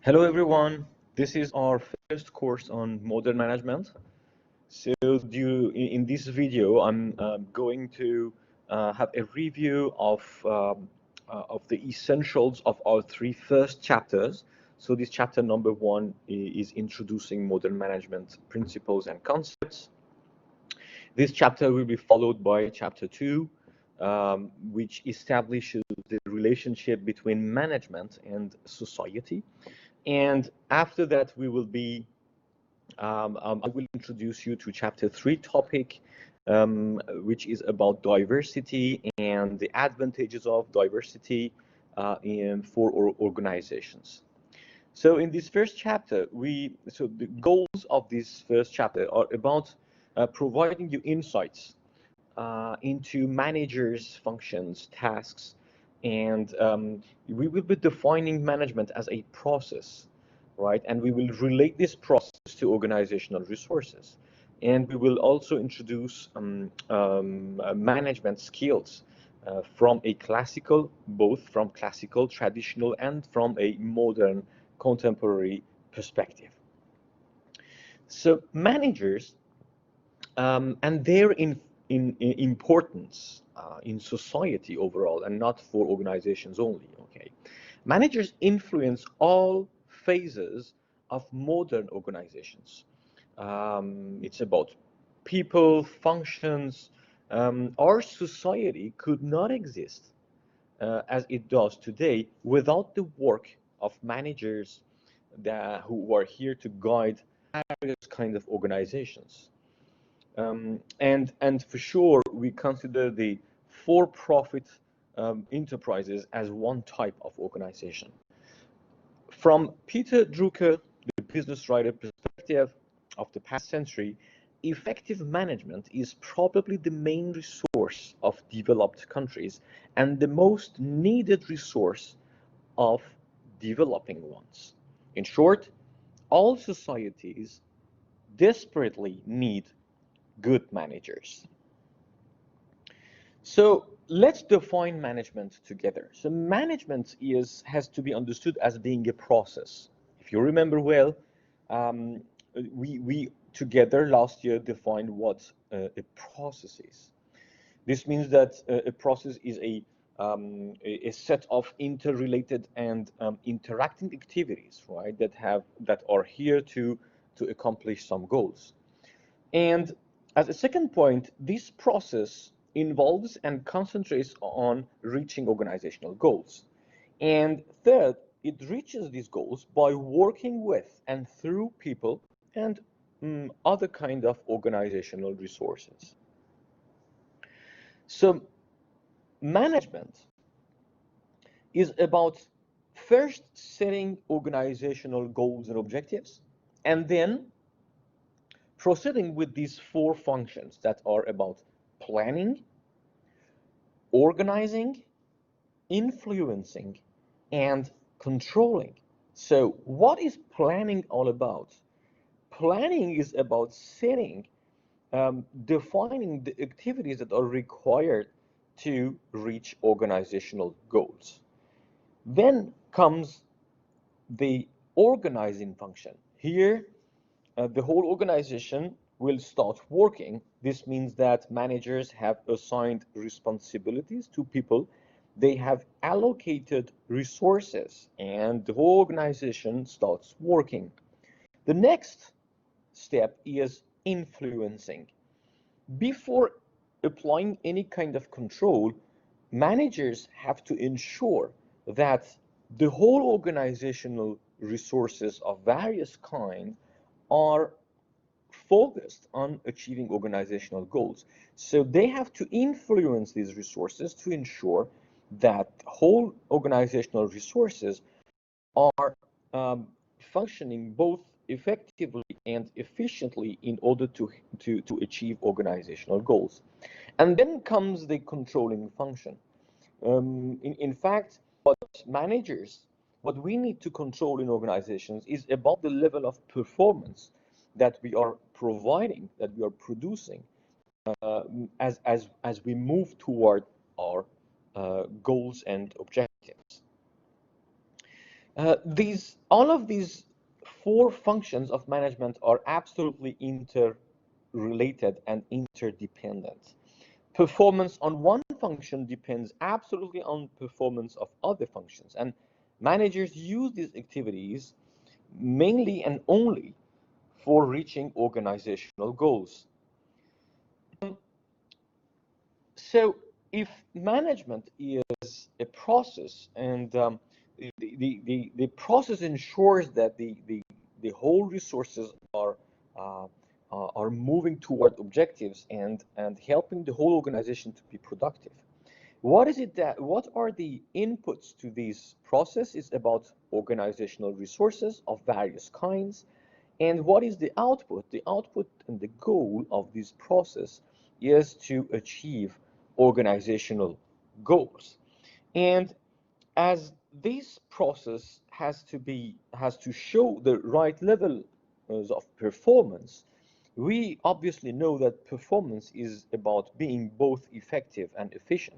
Hello everyone, this is our first course on modern management. So in this video, I'm going to have a review of the essentials of our three first chapters. So this chapter number one is introducing modern management principles and concepts. This chapter will be followed by chapter two, which establishes the relationship between management and society. And after that, I will introduce you to chapter three topic, which is about diversity and the advantages of diversity for organizations. So in this first chapter, the goals of this first chapter are about providing you insights into managers' functions, tasks, and we will be defining management as a process, right? And we will relate this process to organizational resources. And we will also introduce management skills both from classical, traditional, and from a modern, contemporary perspective. So managers and their importance in society overall, and not for organizations only. Okay, managers influence all phases of modern organizations. It's about people, functions. Our society could not exist as it does today without the work of managers who are here to guide various kind of organizations. And for sure, we consider the for-profit enterprises as one type of organization. From Peter Drucker, the business writer perspective of the past century, effective management is probably the main resource of developed countries and the most needed resource of developing ones. In short, all societies desperately need good managers. So let's define management together. So management has to be understood as being a process. If you remember well, um, we together last year defined what a process is. This means that a process is a set of interrelated and interacting activities, right? That are here to accomplish some goals. And as a second point, this process involves and concentrates on reaching organizational goals. And third, it reaches these goals by working with and through people and other kind of organizational resources. So management is about first setting organizational goals and objectives, and then proceeding with these four functions that are about planning, organizing, influencing, and controlling. So what is planning all about? Planning is about defining the activities that are required to reach organizational goals. Then comes the organizing function. Here, the whole organization will start working. This means that managers have assigned responsibilities to people. They have allocated resources, and the whole organization starts working. The next step is influencing. Before applying any kind of control, managers have to ensure that the whole organizational resources of various kinds are focused on achieving organizational goals. So they have to influence these resources to ensure that whole organizational resources are functioning both effectively and efficiently in order to achieve organizational goals. And then comes the controlling function. In fact, what we need to control in organizations is about the level of performance that we are providing, that we are producing, as we move toward our goals and objectives. All of these four functions of management are absolutely interrelated and interdependent. Performance on one function depends absolutely on performance of other functions, and managers use these activities mainly and only for reaching organizational goals. So if management is a process and the process ensures that the whole resources uh, are moving toward objectives and helping the whole organization to be productive. What are the inputs to this process is about organizational resources of various kinds, and what is the output? The output and the goal of this process is to achieve organizational goals. And as this process has to show the right level of performance, we obviously know that performance is about being both effective and efficient.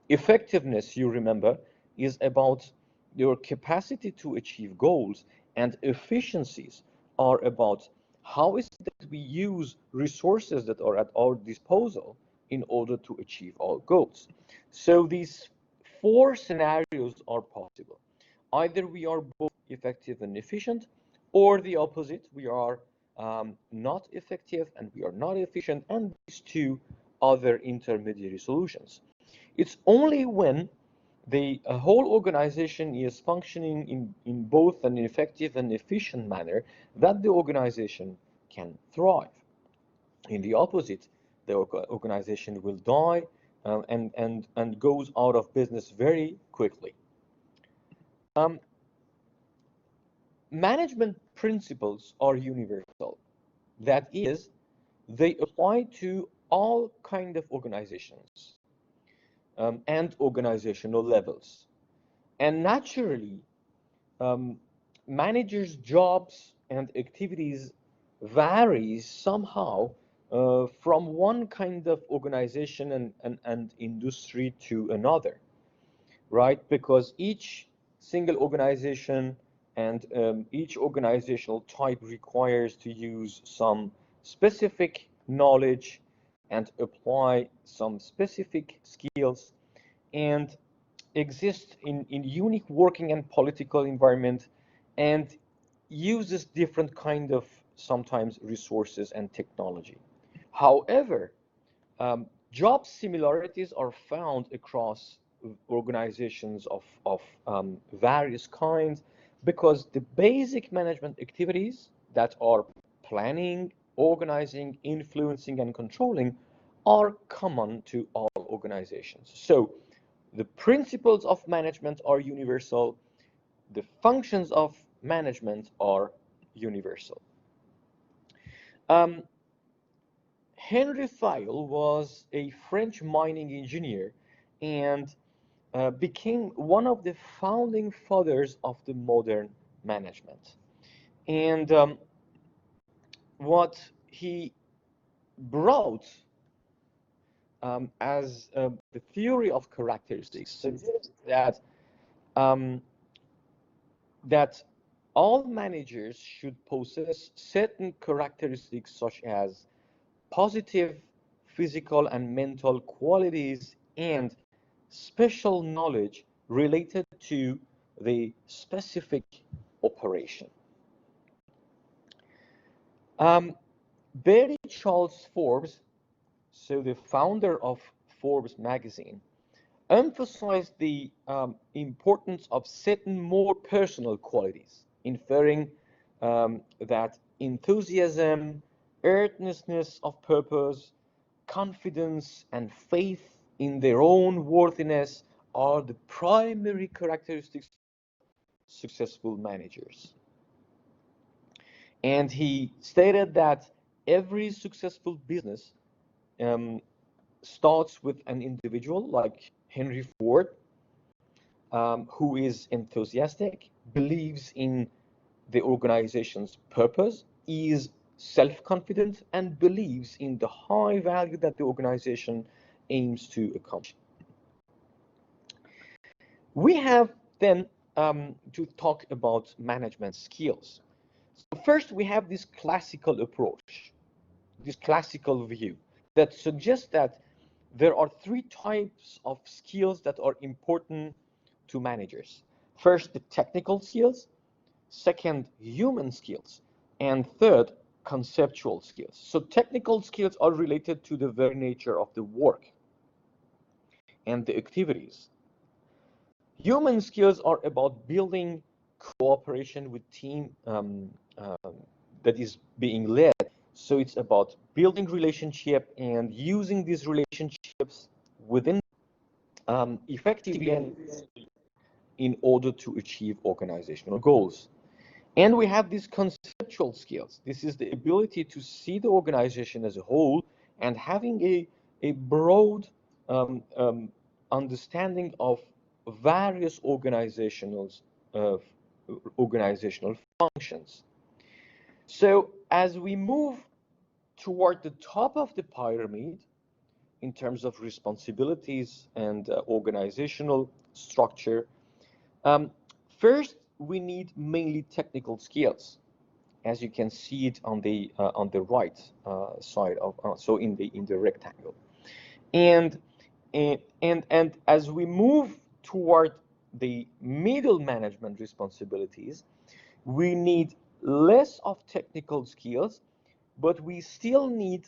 Effectiveness, you remember, is about your capacity to achieve goals, and efficiencies are about how is it that we use resources that are at our disposal in order to achieve our goals. So these four scenarios are possible. Either we are both effective and efficient, or the opposite, we are not effective and we are not efficient, and these two other intermediary solutions. It's only when the whole organization is functioning in both an effective and efficient manner that the organization can thrive. In the opposite, the organization will die and goes out of business very quickly. Um, Management principles are universal. That is, they apply to all kind of organizations and organizational levels. And naturally, um, managers' jobs and activities varies somehow from one kind of organization and industry to another, right? Because each single organization and each organizational type requires to use some specific knowledge and apply some specific skills and exist in unique working and political environment and uses different kind of sometimes resources and technology. However, job similarities are found across organizations of various kinds because the basic management activities that are planning, organizing, influencing, and controlling are common to all organizations. So the principles of management are universal, the functions of management are universal. Um, Henry Fayol was a French mining engineer and became one of the founding fathers of the modern management. And what he brought as the theory of characteristics suggests um, that all managers should possess certain characteristics such as positive physical and mental qualities and special knowledge related to the specific operation. Um, Barry Charles Forbes, so the founder of Forbes magazine, emphasized the importance of certain more personal qualities, inferring that enthusiasm, earnestness of purpose, confidence, and faith in their own worthiness are the primary characteristics of successful managers. And he stated that every successful business um, starts with an individual like Henry Ford, who is enthusiastic, believes in the organization's purpose, is self-confident, and believes in the high value that the organization aims to accomplish. We have then to talk about management skills. So first, we have this classical approach, this classical view that suggests that there are three types of skills that are important to managers. First, the technical skills, second, human skills, and third, conceptual skills. So technical skills are related to the very nature of the work and the activities. Human skills are about building cooperation with team that is being led. So it's about building relationship and using these relationships within effectively and in order to achieve organizational goals. And we have these conceptual skills. This is the ability to see the organization as a whole and having a broad understanding of various uh, organizational functions. So as we move toward the top of the pyramid in terms of responsibilities and organizational structure, um, first we need mainly technical skills, as you can see it on the right side of so in the rectangle, and and as we move toward the middle management responsibilities, we need less of technical skills, but we still need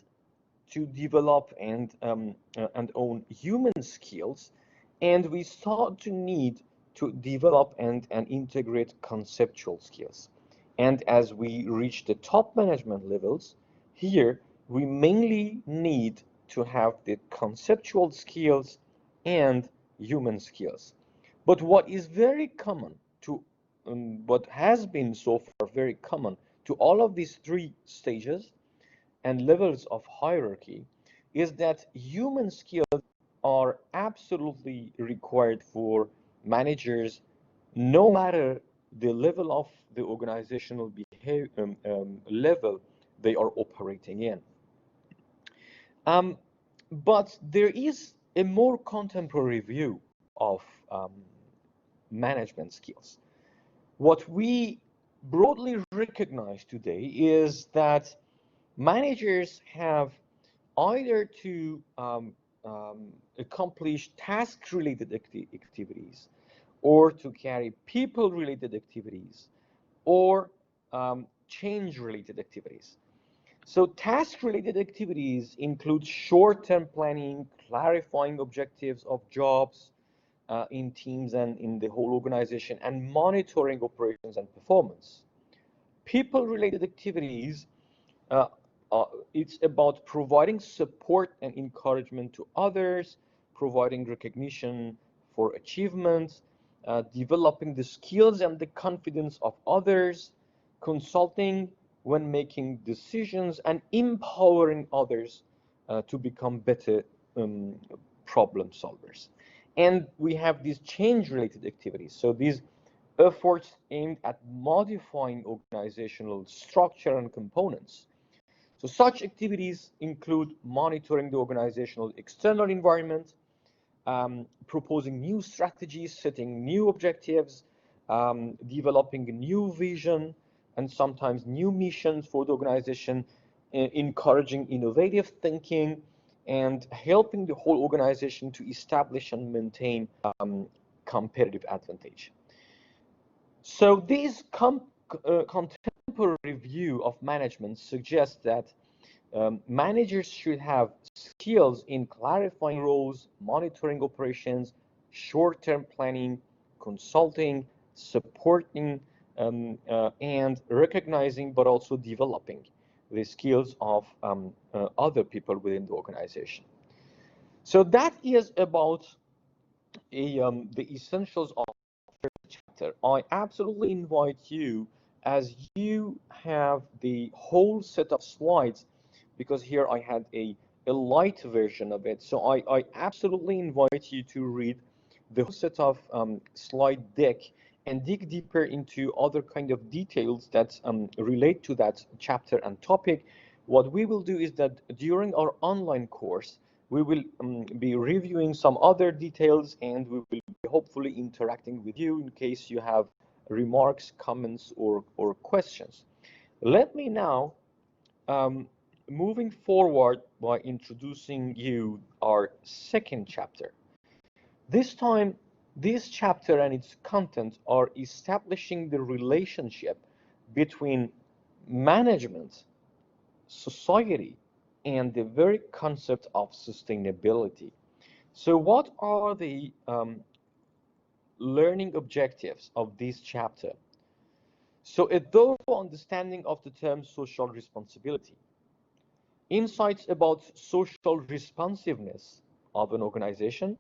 to develop and own human skills, and we start to need to develop and integrate conceptual skills. And as we reach the top management levels, here we mainly need to have the conceptual skills and human skills. But what is very common to what has been so far very common to all of these three stages and levels of hierarchy is that human skills are absolutely required for managers, no matter the level of the organizational behavior, level they are operating in. Um, but there is a more contemporary view of management skills. What we broadly recognize today is that managers have either to accomplish task-related activities, or to carry people-related activities, or change-related activities. So task-related activities include short-term planning, clarifying objectives of jobs in teams and in the whole organization, and monitoring operations and performance. People-related activities, uh, uh, it's about providing support and encouragement to others, providing recognition for achievements, developing the skills and the confidence of others, consulting when making decisions, and empowering others to become better um, problem solvers. And we have these change-related activities. So these efforts aimed at modifying organizational structure and components. So such activities include monitoring the organizational external environment, proposing new strategies, setting new objectives, developing a new vision, and sometimes new missions for the organization, encouraging innovative thinking, and helping the whole organization to establish and maintain competitive advantage. So this contemporary view of management suggests that managers should have skills in clarifying roles, monitoring operations, short-term planning, consulting, supporting, and recognizing, but also developing the skills of other people within the organization. So that is about the essentials of chapter. I absolutely invite you, as you have the whole set of slides, because here I had a light version of it. So I absolutely invite you to read the whole set of slide deck and dig deeper into other kind of details that relate to that chapter and topic. What we will do is that during our online course, we will be reviewing some other details, and we will be hopefully interacting with you in case you have remarks, comments, or questions. Let me now moving forward by introducing you our second chapter. This time, this chapter and its content are establishing the relationship between management, society, and the very concept of sustainability. So what are the learning objectives of this chapter? So a thorough understanding of the term social responsibility, insights about social responsiveness of an organization,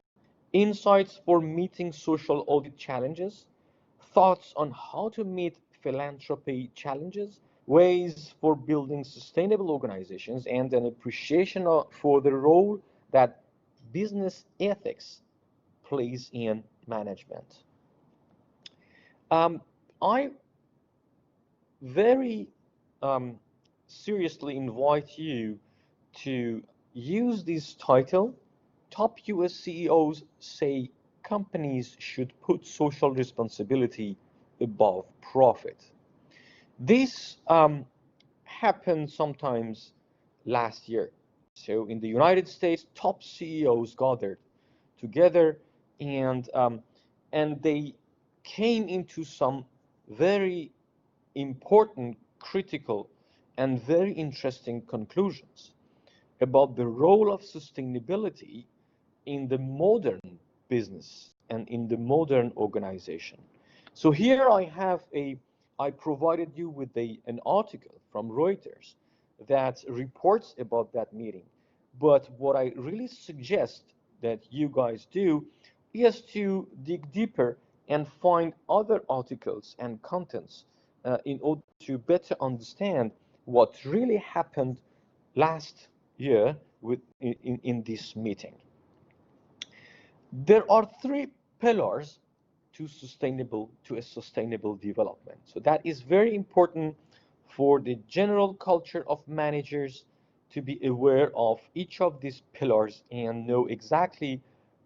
insights for meeting social audit challenges, thoughts on how to meet philanthropy challenges, ways for building sustainable organizations, and an appreciation for the role that business ethics plays in management. I very seriously invite you to use this title. Top US CEOs say companies should put social responsibility above profit. This happened sometimes last year. So in the United States, top CEOs gathered together and they came into some very important, critical, and very interesting conclusions about the role of sustainability in the modern business and in the modern organization. So here I provided you with an article from Reuters that reports about that meeting. But what I really suggest that you guys do is to dig deeper and find other articles and contents in order to better understand what really happened last year in this meeting. There are three pillars to a sustainable development. So that is very important for the general culture of managers to be aware of each of these pillars and know exactly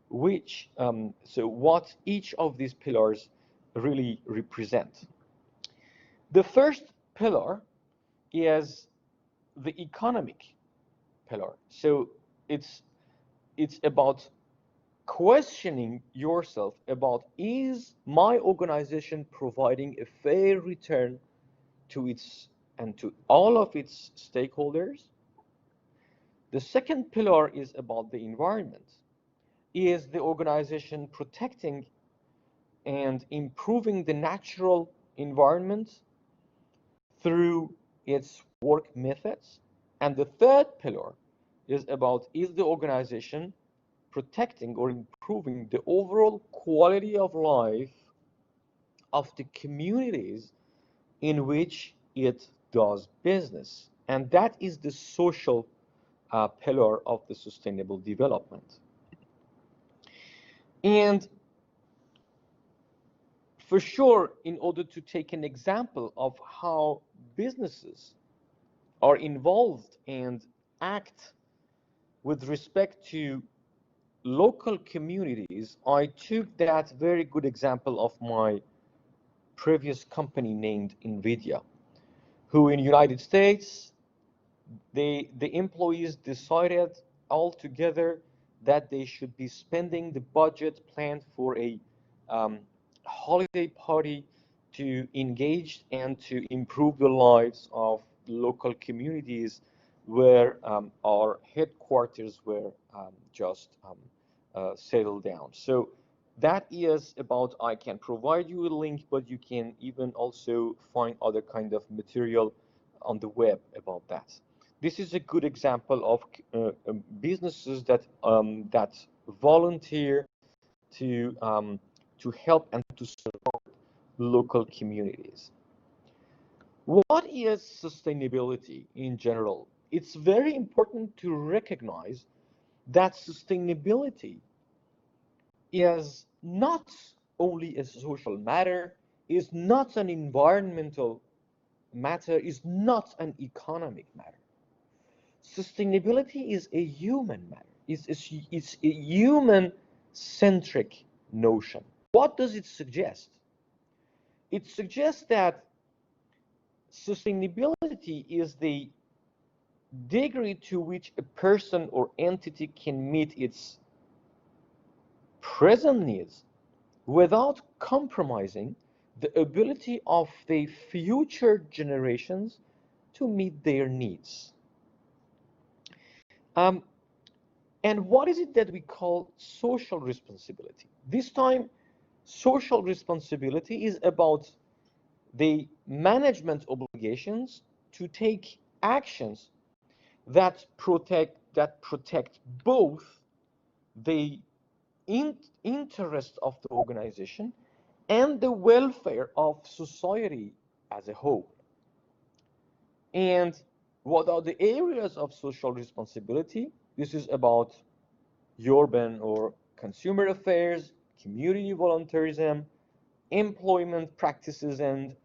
what each of these pillars really represent. The first pillar is the economic pillar. So it's about questioning yourself about, is my organization providing a fair return to its and to all of its stakeholders? The second pillar is about the environment. Is the organization protecting and improving the natural environment through its work methods? And the third pillar is about, is the organization protecting or improving the overall quality of life of the communities in which it does business? And that is the social pillar of the sustainable development. And for sure, in order to take an example of how businesses are involved and act with respect to local communities, I took that very good example of my previous company named NVIDIA, who in United States, the employees decided all together that they should be spending the budget planned for a holiday party to engage and to improve the lives of local communities where our headquarters were just settled down. So that is about, I can provide you a link, but you can even also find other kind of material on the web about that. This is a good example of businesses that volunteer to help and to support local communities. What is sustainability in general? It's very important to recognize that sustainability is not only a social matter, is not an environmental matter, is not an economic matter. Sustainability is a human matter. It's a human-centric notion. What does it suggest? It suggests that sustainability is the degree to which a person or entity can meet its present needs without compromising the ability of the future generations to meet their needs. Um, and what is it that we call social responsibility? This time, social responsibility is about the management obligations to take actions that protect both the interest of the organization and the welfare of society as a whole. And what are the areas of social responsibility? This is about urban or consumer affairs, community volunteerism, employment practices, and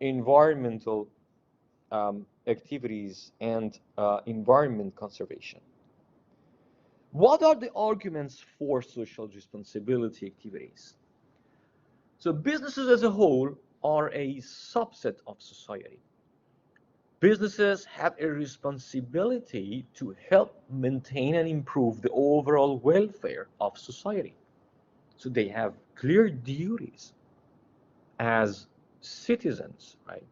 environmental activities and environment conservation. What are the arguments for social responsibility activities? So businesses as a whole are a subset of society. Businesses have a responsibility to help maintain and improve the overall welfare of society. So they have clear duties as citizens, right?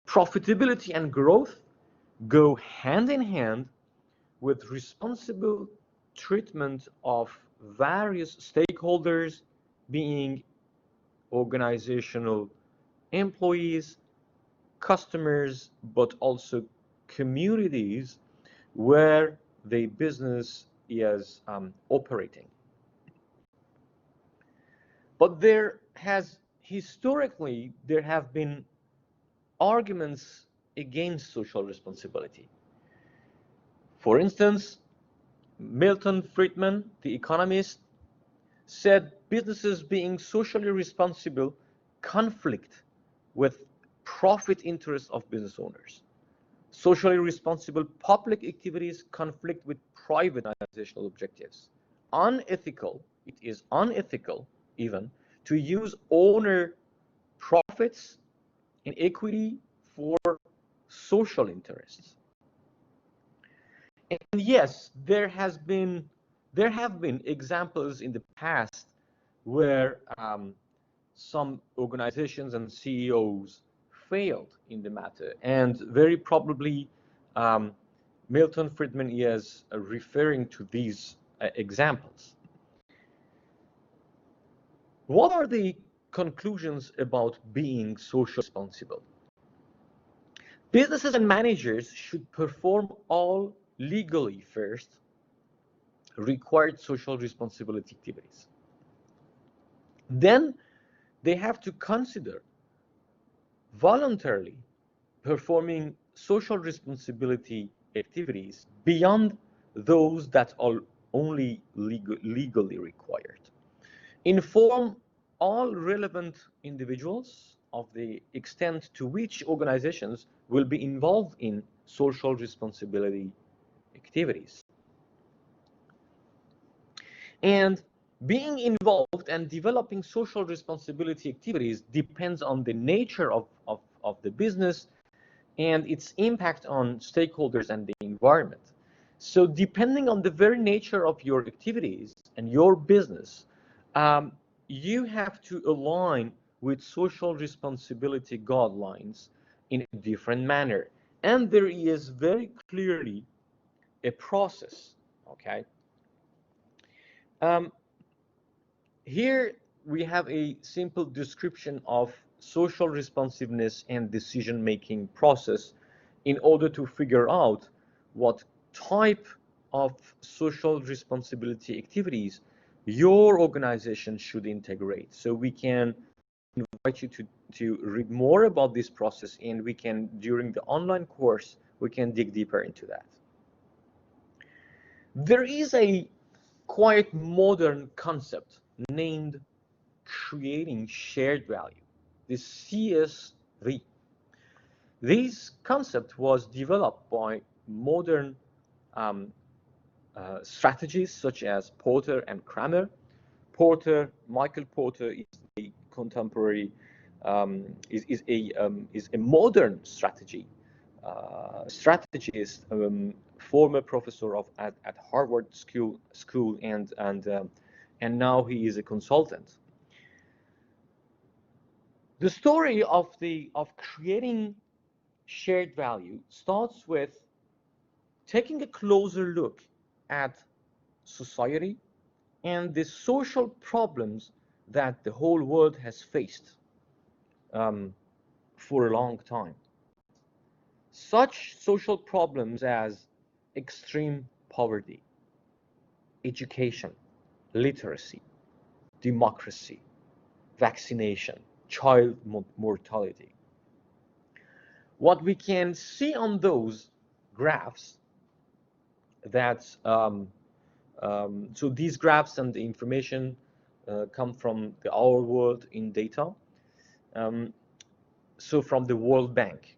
Profitability and growth go hand in hand with responsible treatment of various stakeholders, being organizational employees, customers, but also communities where the business is operating. But there have been arguments against social responsibility. For instance, Milton Friedman, the economist, said businesses being socially responsible conflict with profit interests of business owners. Socially responsible public activities conflict with private organizational objectives. It is unethical even to use owner profits and equity for social interests. And yes, there have been examples in the past where some organizations and CEOs failed in the matter, and very probably um, Milton Friedman is referring to these examples. What are the conclusions about being socially responsible? Businesses and managers should perform all legally first required social responsibility activities. Then they have to consider voluntarily performing social responsibility activities beyond those that are only legally required. Inform all relevant individuals of the extent to which organizations will be involved in social responsibility activities. And being involved and developing social responsibility activities depends on the nature of the business and its impact on stakeholders and the environment. So depending on the very nature of your activities and your business, you have to align with social responsibility guidelines in a different manner. And there is very clearly a process, okay? Here we have a simple description of social responsiveness and decision-making process in order to figure out what type of social responsibility activities your organization should integrate. So we can invite you to read more about this process, and we can, during the online course, we can dig deeper into that. There is a quite modern concept named creating shared value, the CSV. This concept was developed by modern strategists such as Porter and Kramer, Michael Porter is a contemporary, is a modern strategist, former professor at Harvard School, and now he is a consultant. The story of creating shared value starts with taking a closer look at society and the social problems that the whole world has faced for a long time. Such social problems as extreme poverty, education, literacy, democracy, vaccination, child mortality. What we can see on those graphs, that so these graphs and the information come from the Our World in Data, so from the World Bank.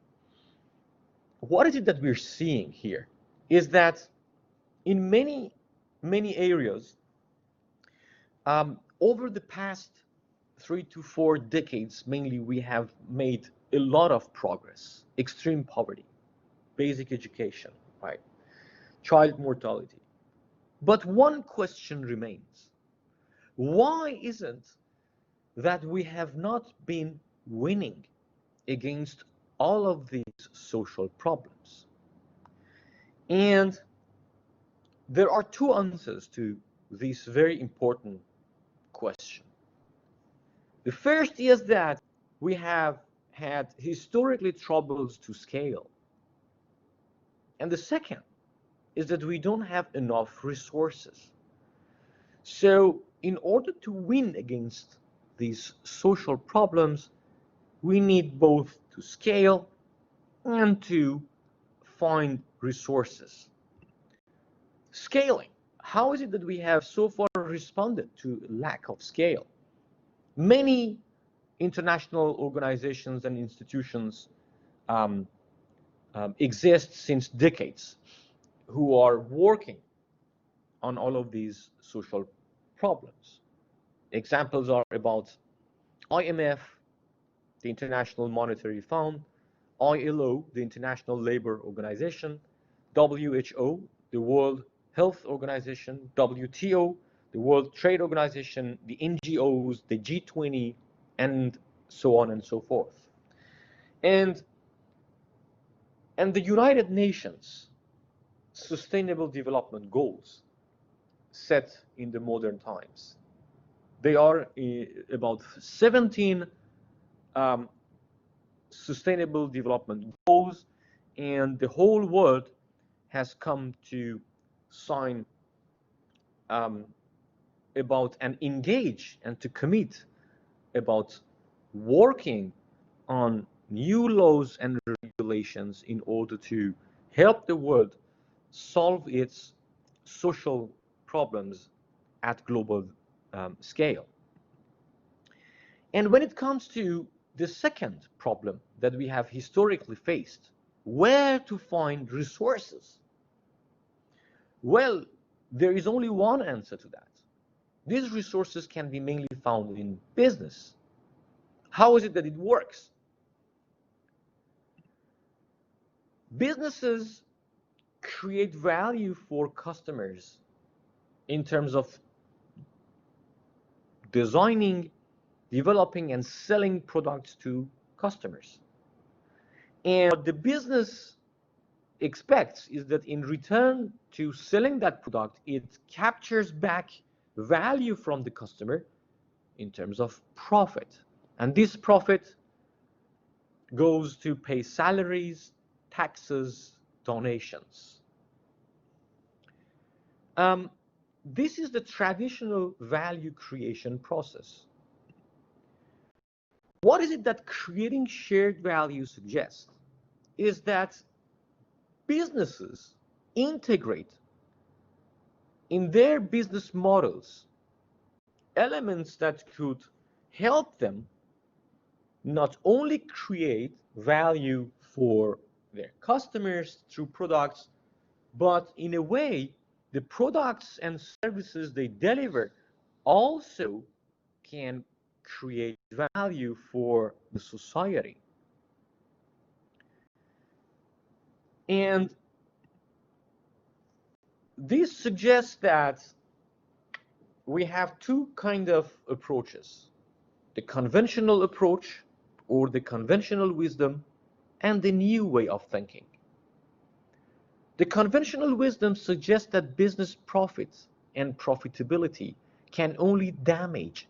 What is it that we're seeing here is that in many areas, over the past 3 to 4 decades, mainly, we have made a lot of progress. Extreme poverty, basic education, right? Child mortality. But one question remains. Why isn't that we have not been winning against all of these social problems? And there are two answers to this very important question. The first is that we have had historically troubles to scale. And the second is that we don't have enough resources. So in order to win against these social problems, we need both to scale and to find resources. Scaling. How is it that we have so far responded to lack of scale? Many international organizations and institutions exist since decades who are working on all of these social problems. Examples are about IMF, the International Monetary Fund, ILO, the International Labour Organization, WHO, the World Health Organization, WTO, the World Trade Organization, the NGOs, the G20, and so on and so forth. And the United Nations Sustainable Development Goals set in the modern times. They are about 17 Sustainable Development Goals, and the whole world has come to sign about and engage and to commit about working on new laws and regulations in order to help the world solve its social problems at global scale. And when it comes to the second problem that we have historically faced, where to find resources? Well, there is only one answer to that. These resources can be mainly found in business. How is it that it works? Businesses create value for customers in terms of designing, developing, and selling products to customers. And what the business expects is that in return to selling that product, it captures back value from the customer in terms of profit. And this profit goes to pay salaries, taxes, donations. This is the traditional value creation process. What is it that creating shared value suggests? Is that businesses integrate in their business models elements that could help them not only create value for their customers through products, but in a way, the products and services they deliver also can create value for the society. And this suggests that we have two kind of approaches: the conventional approach, or the conventional wisdom, and the new way of thinking. The conventional wisdom suggests that business profits and profitability can only damage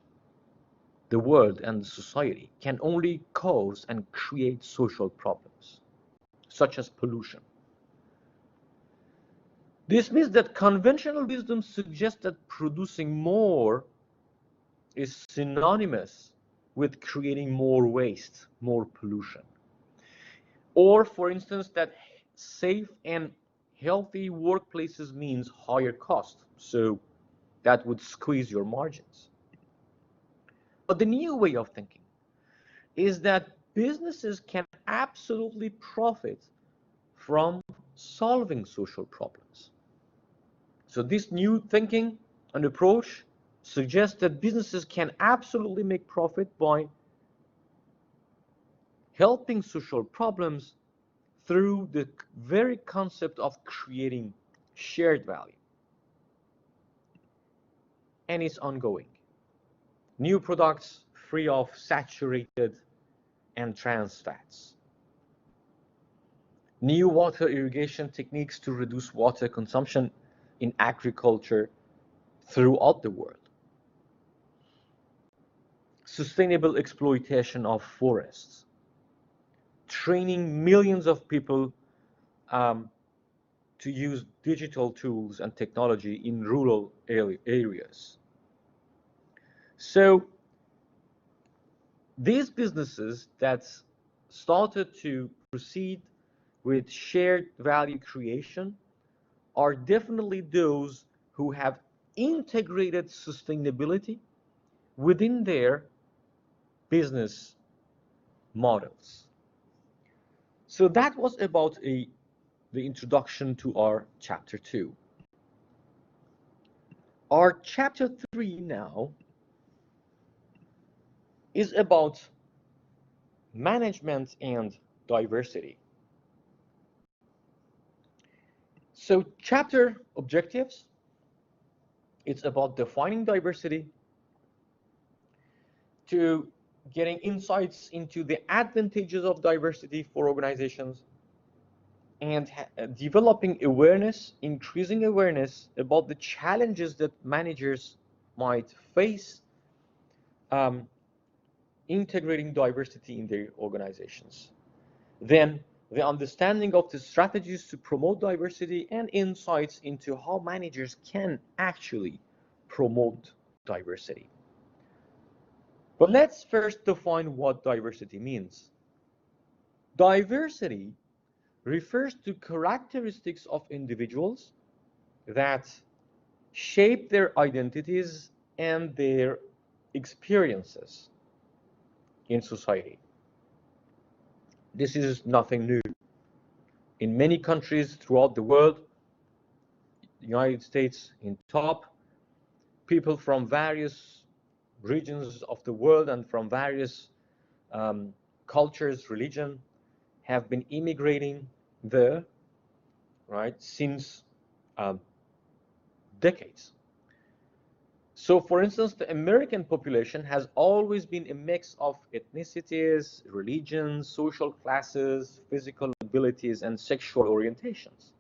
the world and the society, can only cause and create social problems, such as pollution. This means that conventional wisdom suggests that producing more is synonymous with creating more waste, more pollution. Or, for instance, that safe and healthy workplaces means higher cost, so that would squeeze your margins. But the new way of thinking is that businesses can absolutely profit from solving social problems. So this new thinking and approach suggests that businesses can absolutely make profit by helping social problems through the very concept of creating shared value. And it's ongoing. New products free of saturated and trans fats. New water irrigation techniques to reduce water consumption in agriculture throughout the world. Sustainable exploitation of forests. Training millions of people to use digital tools and technology in rural areas. So these businesses that started to proceed with shared value creation are definitely those who have integrated sustainability within their business models. So that was about the introduction to our chapter 2. Our chapter 3 now is about management and diversity. So chapter objectives, it's about defining diversity, to getting insights into the advantages of diversity for organizations, and developing awareness, increasing awareness about the challenges that managers might face integrating diversity in their organizations. Then the understanding of the strategies to promote diversity and insights into how managers can actually promote diversity. But let's first define what diversity means. Diversity refers to characteristics of individuals that shape their identities and their experiences in society. This is nothing new. In many countries throughout the world, the United States in top, people from various regions of the world and from various cultures, religion, have been immigrating there, right, since decades. So, for instance, the American population has always been a mix of ethnicities, religions, social classes, physical abilities, and sexual orientations.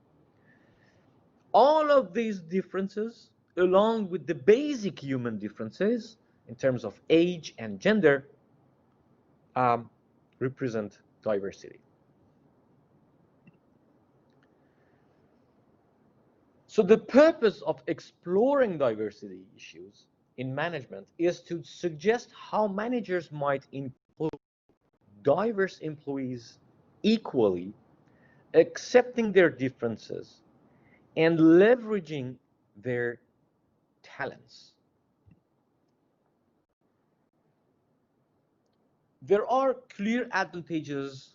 All of these differences, along with the basic human differences in terms of age and gender, represent diversity. So the purpose of exploring diversity issues in management is to suggest how managers might include diverse employees equally, accepting their differences and leveraging their talents. There are clear advantages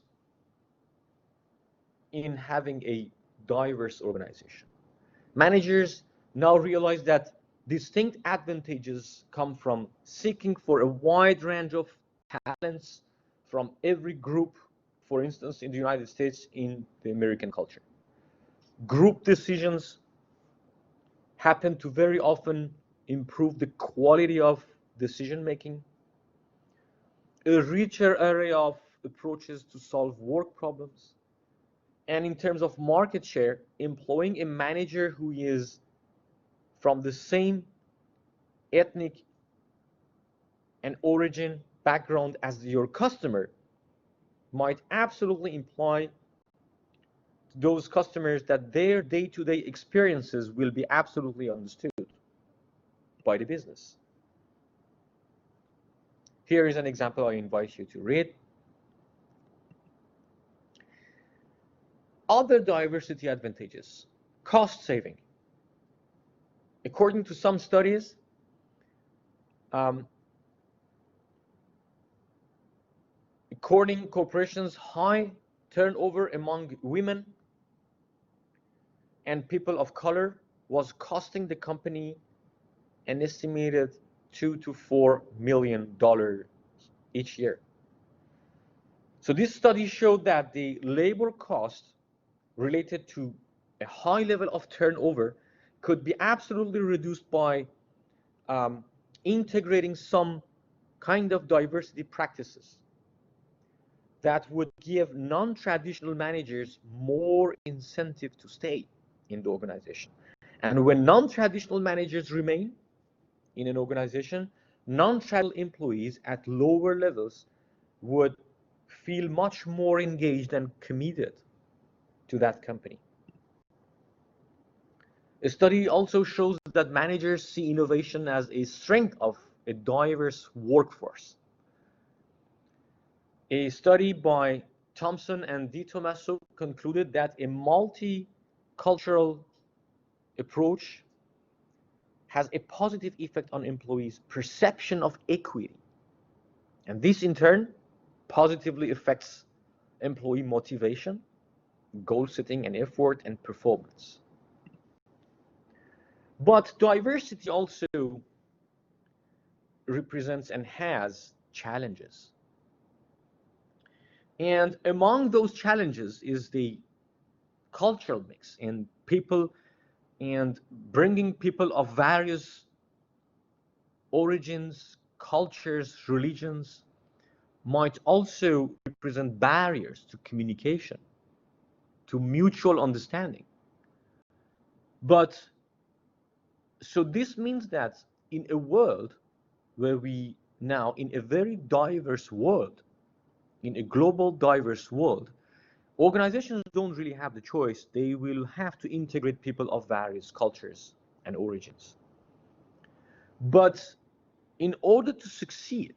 in having a diverse organization. Managers now realize that distinct advantages come from seeking for a wide range of talents from every group, for instance, in the United States, in the American culture. Group decisions happen to very often improve the quality of decision making, a richer array of approaches to solve work problems, and in terms of market share, employing a manager who is from the same ethnic and origin background as your customer might absolutely imply to those customers that their day-to-day experiences will be absolutely understood by the business. Here is an example I invite you to read. Other diversity advantages. Cost saving. According to some studies, according corporations, high turnover among women and people of color was costing the company an estimated $2 to $4 million each year. So this study showed that the labor cost related to a high level of turnover could be absolutely reduced by integrating some kind of diversity practices that would give non-traditional managers more incentive to stay in the organization. And when non-traditional managers remain in an organization, non-traditional employees at lower levels would feel much more engaged and committed to that company. A study also shows that managers see innovation as a strength of a diverse workforce. A study by Thompson and DiTommaso concluded that a multicultural approach has a positive effect on employees' perception of equity. And this in turn positively affects employee motivation, goal setting and effort and performance. But diversity also represents and has challenges. And among those challenges is the cultural mix and people and bringing people of various origins, cultures, religions might also represent barriers to communication, to mutual understanding. But so this means that in a world where we now, in a very diverse world, in a global diverse world, organizations don't really have the choice. They will have to integrate people of various cultures and origins. But in order to succeed,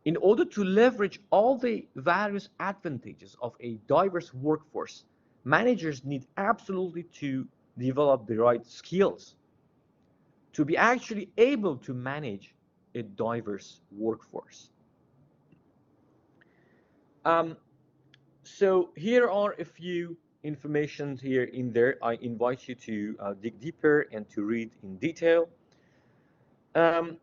in order to leverage all the various advantages of a diverse workforce, managers need absolutely to develop the right skills to be actually able to manage a diverse workforce. So here are a few information here in there. I invite you to dig deeper and to read in detail. But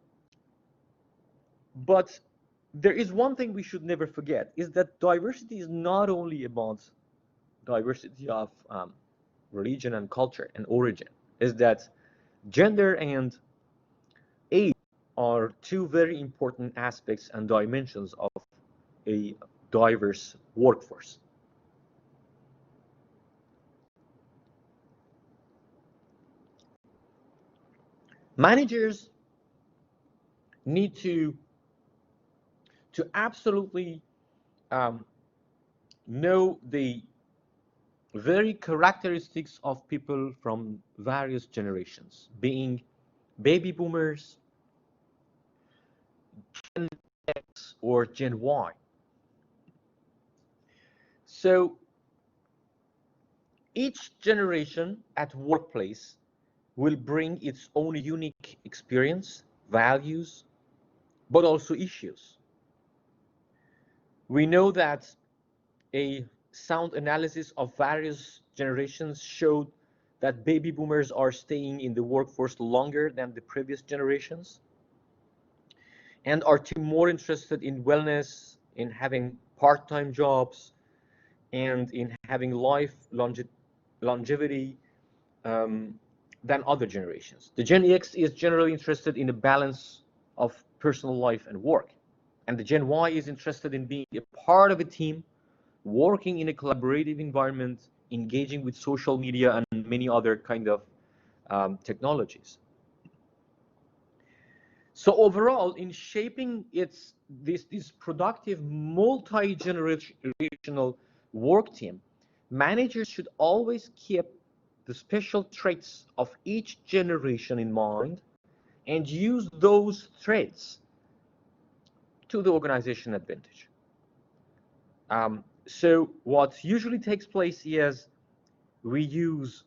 there is one thing we should never forget, is that diversity is not only about diversity of religion and culture and origin, is that gender and age are two very important aspects and dimensions of a diverse workforce. Managers need to absolutely know the very characteristics of people from various generations, being baby boomers, Gen X, or Gen Y. So each generation at workplace will bring its own unique experience, values, but also issues. We know that a sound analysis of various generations showed that baby boomers are staying in the workforce longer than the previous generations and are more interested in wellness, in having part-time jobs, and in having life longevity um, than other generations. The Gen X is generally interested in a balance of personal life and work. And the Gen Y is interested in being a part of a team, working in a collaborative environment, engaging with social media and many other kind of technologies. So overall, in shaping this productive multi-generational work team, managers should always keep the special traits of each generation in mind and use those traits to the organization advantage. So what usually takes place is we use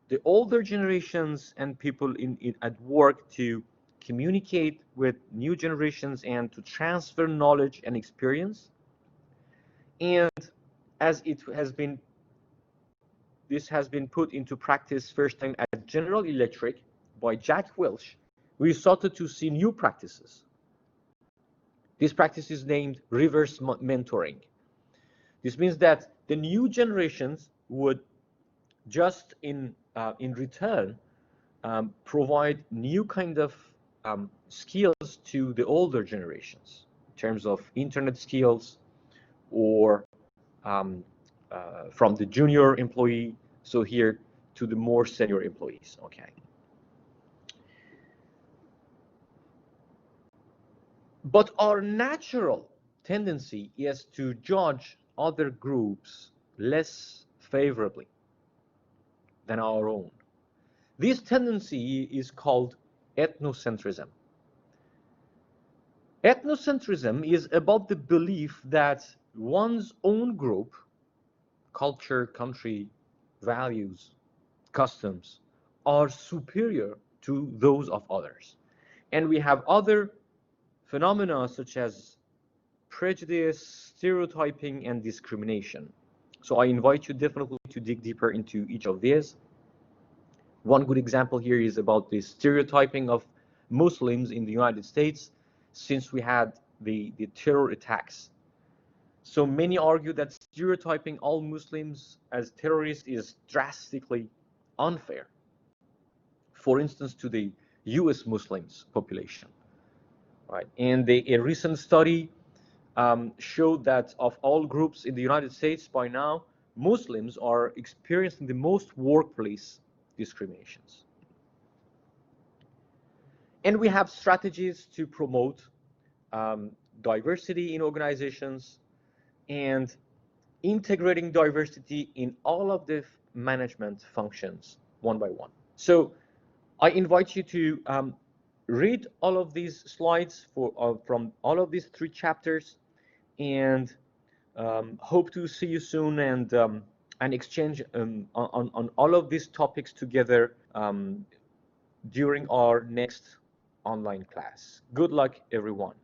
the older generations and people at work to communicate with new generations and to transfer knowledge and experience. And as this has been put into practice first time at General Electric by Jack Welch, we started to see new practices. This practice is named reverse mentoring. This means that the new generations would just in return provide new kind of skills to the older generations in terms of internet skills or um, from the junior employee, so here to the more senior employees, okay. But our natural tendency is to judge other groups less favorably than our own. This tendency is called ethnocentrism. Ethnocentrism is about the belief that one's own group, culture, country, values, customs, are superior to those of others. And we have other phenomena such as prejudice, stereotyping, and discrimination. So I invite you definitely to dig deeper into each of these. One good example here is about the stereotyping of Muslims in the United States since we had the terror attacks. So many argue that stereotyping all Muslims as terrorists is drastically unfair. For instance, to the US Muslims population. Right? And a recent study showed that of all groups in the United States by now, Muslims are experiencing the most workplace discriminations. And we have strategies to promote diversity in organizations and integrating diversity in all of the management functions one by one. So I invite you to read all of these slides from all of these 3 chapters and hope to see you soon and exchange on all of these topics together during our next online class. Good luck, everyone.